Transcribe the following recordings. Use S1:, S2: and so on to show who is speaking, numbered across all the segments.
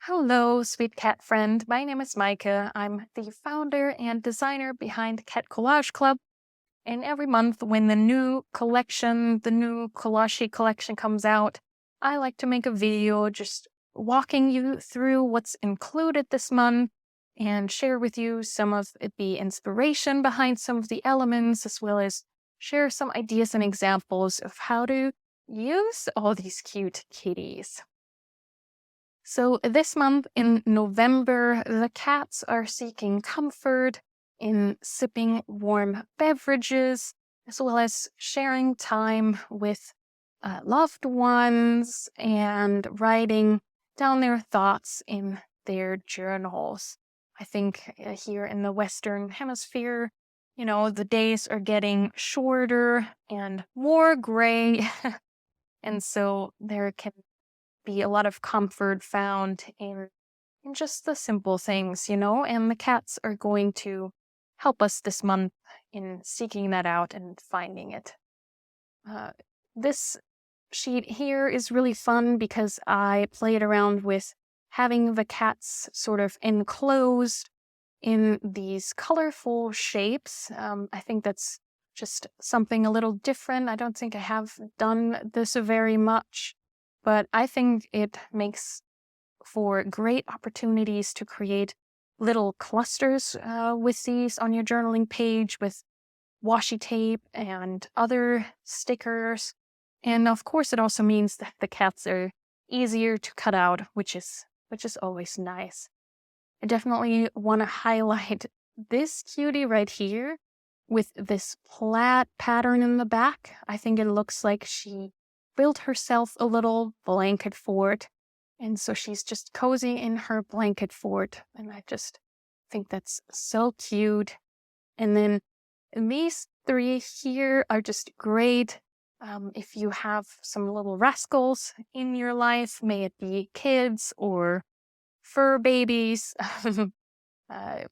S1: Hello, sweet cat friend. My name is Micah. I'm the founder and designer behind Cat Collage Club. And every month, when the new Collage collection comes out, I like to make a video just walking you through what's included this month and share with you some of the inspiration behind some of the elements, as well as share some ideas and examples of how to use all these cute kitties. So, this month in November, the cats are seeking comfort in sipping warm beverages, as well as sharing time with loved ones and writing down their thoughts in their journals. I think here in the Western Hemisphere, the days are getting shorter and more gray. And so there can be a lot of comfort found in just the simple things, and the cats are going to help us this month in seeking that out and finding it. This sheet here is really fun because I played around with having the cats sort of enclosed in these colorful shapes. I think that's just something a little different. I don't think I have done this very much, but I think it makes for great opportunities to create little clusters with these on your journaling page with washi tape and other stickers. And of course, it also means that the cats are easier to cut out, which is always nice. I definitely want to highlight this cutie right here with this plaid pattern in the back. I think it looks like she built herself a little blanket fort. And so she's just cozy in her blanket fort. And I just think that's so cute. And then these three here are just great. If you have some little rascals in your life, may it be kids or fur babies,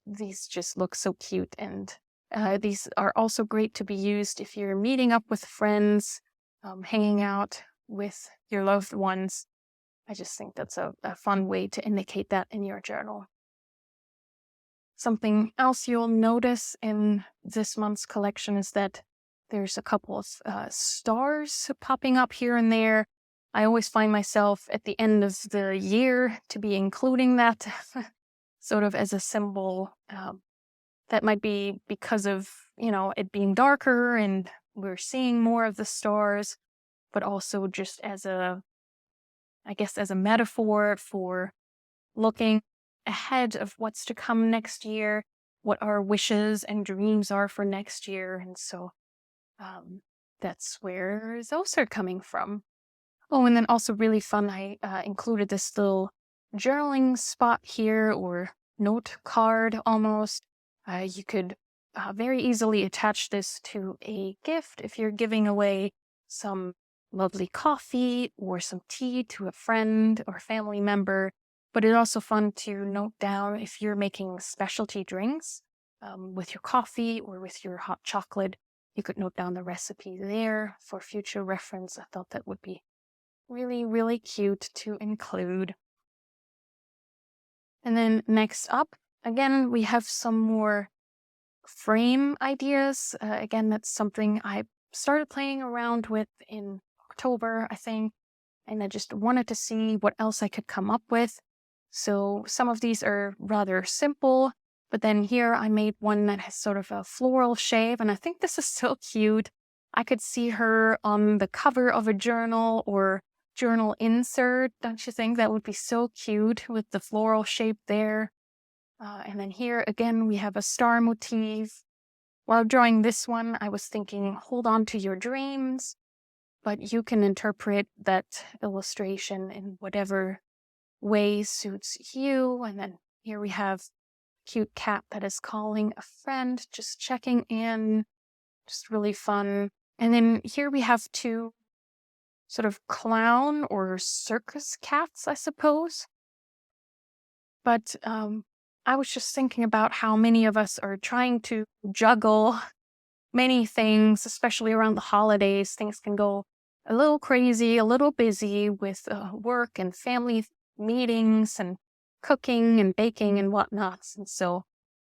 S1: these just look so cute. And these are also great to be used if you're meeting up with friends, hanging out with your loved ones. I just think that's a fun way to indicate that in your journal. Something else you'll notice in this month's collection is that there's a couple of stars popping up here and there. I always find myself at the end of the year to be including that sort of as a symbol. That might be because of, it being darker and we're seeing more of the stars, but also just as a metaphor for looking ahead of what's to come next year, what our wishes and dreams are for next year. And so that's where those are coming from. Oh, and then also really fun, I included this little journaling spot here, or note card almost. You could very easily attach this to a gift if you're giving away some lovely coffee or some tea to a friend or family member. But it's also fun to note down if you're making specialty drinks with your coffee or with your hot chocolate. You could note down the recipe there for future reference. I thought that would be really, really cute to include. And then next up, again, we have some more frame ideas. Again, that's something I started playing around with in October, I think, and I just wanted to see what else I could come up with. So some of these are rather simple, but then here I made one that has sort of a floral shape, and I think this is so cute. I could see her on the cover of a journal or journal insert. Don't you think that would be so cute with the floral shape there? And then here again, we have a star motif. While drawing this one, I was thinking, hold on to your dreams, but you can interpret that illustration in whatever way suits you. And then here we have a cute cat that is calling a friend, just checking in, just really fun. And then here we have two sort of clown or circus cats, I suppose. But I was just thinking about how many of us are trying to juggle many things, especially around the holidays. Things can go a little crazy, a little busy with work and family meetings and cooking and baking and whatnot. And so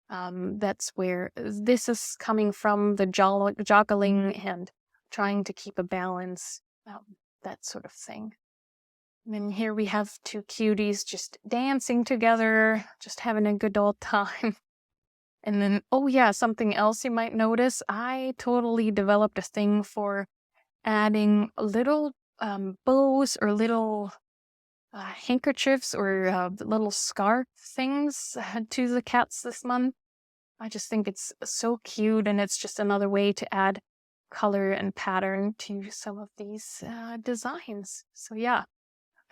S1: that's where this is coming from, the juggling and trying to keep a balance, that sort of thing. And then here we have two cuties just dancing together, just having a good old time. And then, oh yeah, something else you might notice, I totally developed a thing for adding little bows or little handkerchiefs or little scarf things to the cats this month. I just think it's so cute, and it's just another way to add color and pattern to some of these designs. So yeah,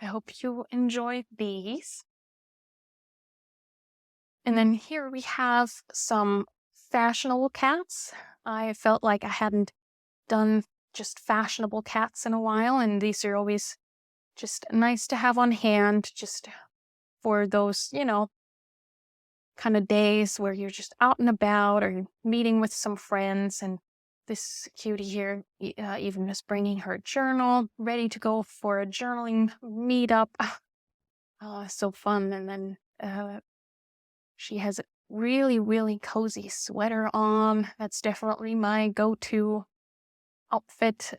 S1: I hope you enjoy these. And then here we have some fashionable cats. I felt like I hadn't done just fashionable cats in a while, and these are always just nice to have on hand just for those, kind of days where you're just out and about or meeting with some friends. And this cutie here even is bringing her journal, ready to go for a journaling meetup. So fun. And then she has a really, really cozy sweater on. That's definitely my go-to outfit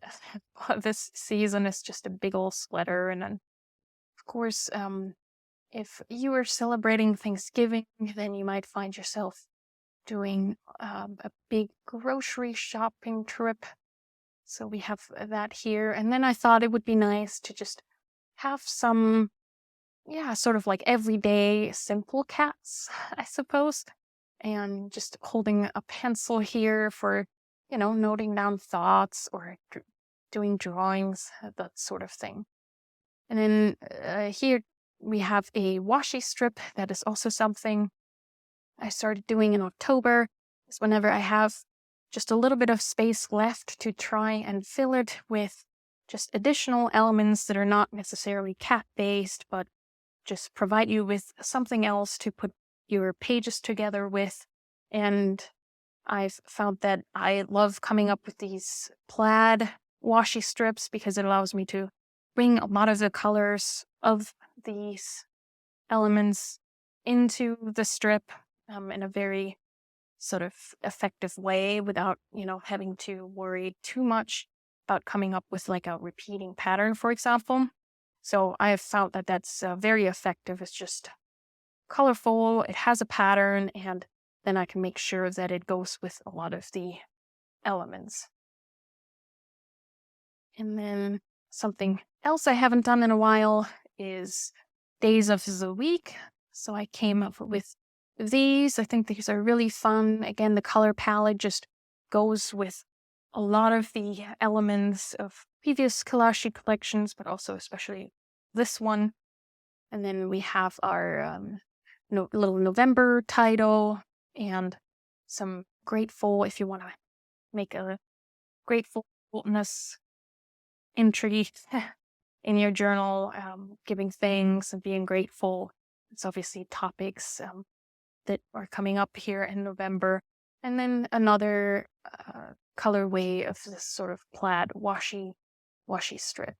S1: this season, is just a big old sweater. And then, of course, if you are celebrating Thanksgiving, then you might find yourself doing a big grocery shopping trip. So we have that here. And then I thought it would be nice to just have some, sort of like everyday simple cats, I suppose. And just holding a pencil here for, noting down thoughts or doing drawings, that sort of thing. And then here we have a washi strip. That is also something I started doing in October. Is whenever I have just a little bit of space left to try and fill it with just additional elements that are not necessarily cat-based, but just provide you with something else to put your pages together with. And I've found that I love coming up with these plaid washi strips because it allows me to bring a lot of the colors of these elements into the strip in a very sort of effective way without, having to worry too much about coming up with like a repeating pattern, for example. So I have found that that's very effective. It's just colorful, it has a pattern, and then I can make sure that it goes with a lot of the elements. And then something else I haven't done in a while is days of the week. So I came up with these. I think these are really fun. Again, the color palette just goes with a lot of the elements of previous Collage collections, but also especially this one. And then we have our little November title and some grateful, if you want to make a gratefulness entry in your journal, giving thanks and being grateful. It's obviously topics that are coming up here in November. And then another colorway of this sort of plaid washi strip.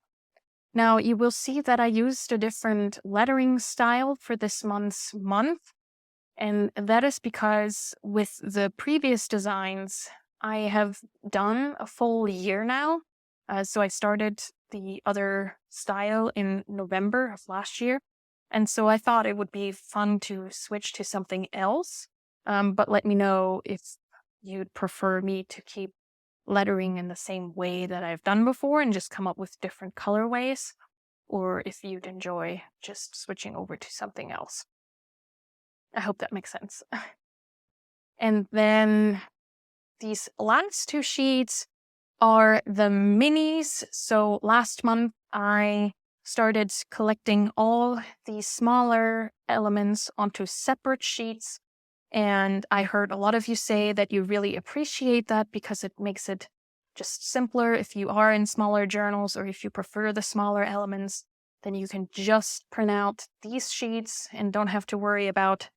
S1: Now you will see that I used a different lettering style for this month's month. And that is because with the previous designs, I have done a full year now. So I started the other style in November of last year. And so I thought it would be fun to switch to something else. But let me know if you'd prefer me to keep lettering in the same way that I've done before and just come up with different colorways, or if you'd enjoy just switching over to something else. I hope that makes sense. And then these last two sheets are the minis. So last month I started collecting all these smaller elements onto separate sheets. And I heard a lot of you say that you really appreciate that because it makes it just simpler if you are in smaller journals, or if you prefer the smaller elements, then you can just print out these sheets and don't have to worry about,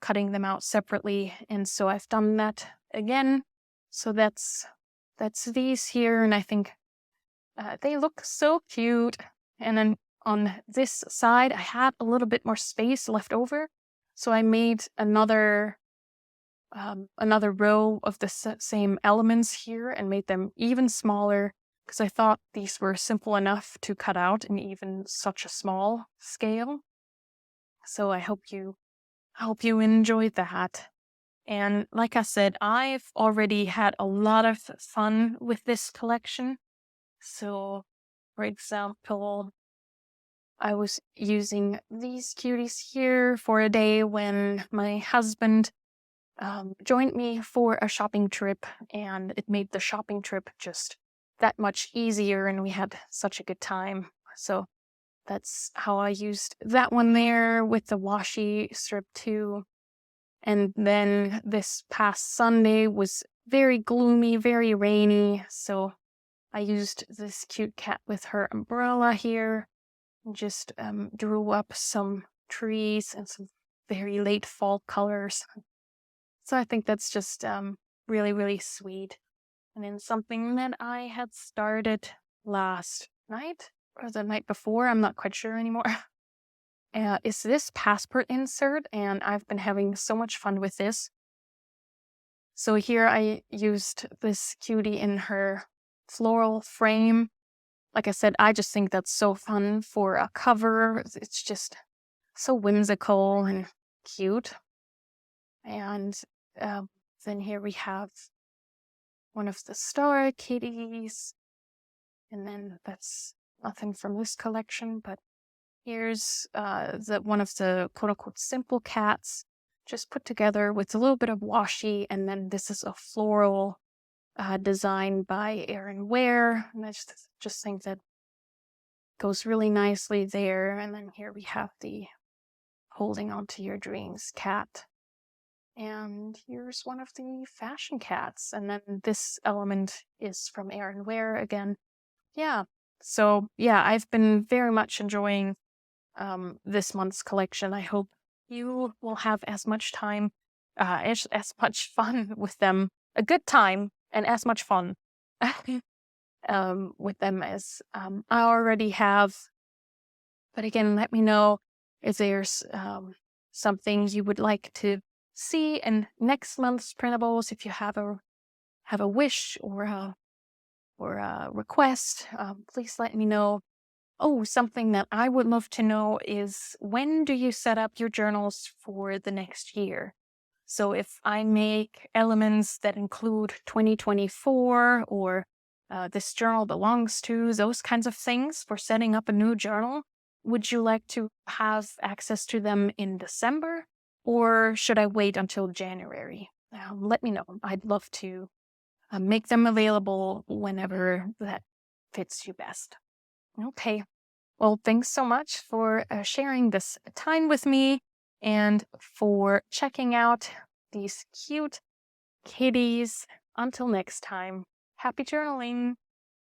S1: cutting them out separately. And so I've done that again. So that's these here, and I think they look so cute. And then on this side, I had a little bit more space left over, so I made another row of the same elements here and made them even smaller because I thought these were simple enough to cut out in even such a small scale. So I hope you enjoyed that. And like I said, I've already had a lot of fun with this collection. So, for example, I was using these cuties here for a day when my husband joined me for a shopping trip, and it made the shopping trip just that much easier, and we had such a good time. So that's how I used that one there with the washi strip too. And then this past Sunday was very gloomy, very rainy, so I used this cute cat with her umbrella here and just drew up some trees and some very late fall colors. So I think that's just really, really sweet. And then something that I had started last night or the night before, I'm not quite sure anymore, is this passport insert, and I've been having so much fun with this. So here I used this cutie in her floral frame. Like I said, I just think that's so fun for a cover. It's just so whimsical and cute. And then here we have one of the star kitties. And then that's nothing from this collection, but here's one of the quote-unquote simple cats, just put together with a little bit of washi, and then this is a floral design by Erin Ware, and I just think that goes really nicely there. And then here we have the holding on to your dreams cat. And here's one of the fashion cats, and then this element is from Erin Ware again. Yeah, so yeah, I've been very much enjoying this month's collection. I hope you will have as much time, as much fun with them, a good time, and as much fun with them as I already have. But again, let me know if there's something you would like to see in next month's printables. If you have a wish or a request, please let me know. Oh, something that I would love to know is, when do you set up your journals for the next year? So if I make elements that include 2024 or this journal belongs to, those kinds of things for setting up a new journal, would you like to have access to them in December, or should I wait until January? Let me know. I'd love to make them available whenever that fits you best. Okay. Well, thanks so much for sharing this time with me and for checking out these cute kitties. Until next time, happy journaling.